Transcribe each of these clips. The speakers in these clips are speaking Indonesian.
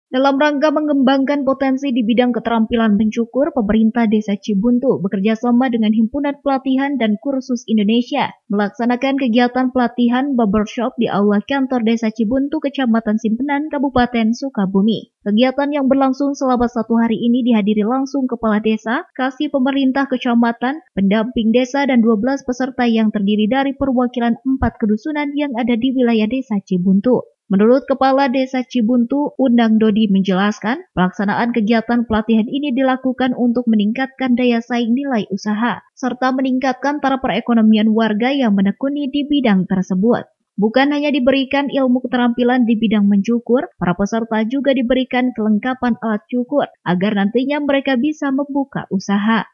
Dalam rangka mengembangkan potensi di bidang keterampilan mencukur, pemerintah Desa Cibuntu bekerja sama dengan Himpunan Pelatihan dan Kursus Indonesia melaksanakan kegiatan pelatihan barbershop di Aula Kantor Desa Cibuntu, Kecamatan Simpenan, Kabupaten Sukabumi. Kegiatan yang berlangsung selama 1 hari ini dihadiri langsung Kepala Desa, Kasih Pemerintah Kecamatan, pendamping desa, dan 12 peserta yang terdiri dari perwakilan 4 kedusunan yang ada di wilayah Desa Cibuntu. Menurut Kepala Desa Cibuntu, Undang Dodi menjelaskan, pelaksanaan kegiatan pelatihan ini dilakukan untuk meningkatkan daya saing nilai usaha, serta meningkatkan taraf perekonomian warga yang menekuni di bidang tersebut. Bukan hanya diberikan ilmu keterampilan di bidang mencukur, para peserta juga diberikan kelengkapan alat cukur, agar nantinya mereka bisa membuka usaha.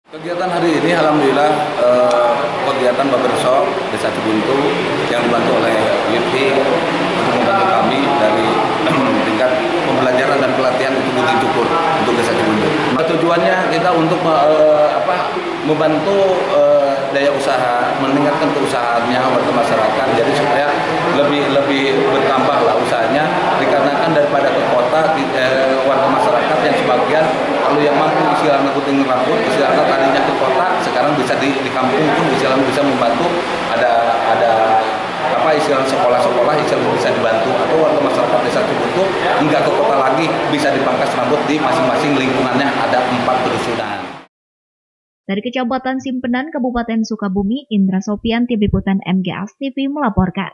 Kegiatan hari ini alhamdulillah kegiatan barbershop Desa Cibuntu yang dibantu oleh YIPI untuk membantu kami dari tingkat pembelajaran dan pelatihan untuk gunting cukur untuk Desa Cibuntu. Tujuannya kita untuk membantu daya usaha, meningkatkan keusahaannya warga masyarakat, jadi supaya lebih bertambah lah usahanya, dikarenakan daripada ke kota warga masyarakat yang sebagian kalau yang mampu istilahnya gunting rambut, istilahnya tadinya ke kota, sekarang bisa di kampung pun istilahnya bisa membantu, ada istilahnya sekolah-sekolah istilahnya bisa dibantu, atau warga masyarakat Desa Cibuntu hingga ke kota lagi bisa dipangkas rambut di masing-masing lingkungannya, ada 4 kedusunan. Dari Kecamatan Simpenan, Kabupaten Sukabumi, Indra Sopian, Tim Liputan MGS TV melaporkan.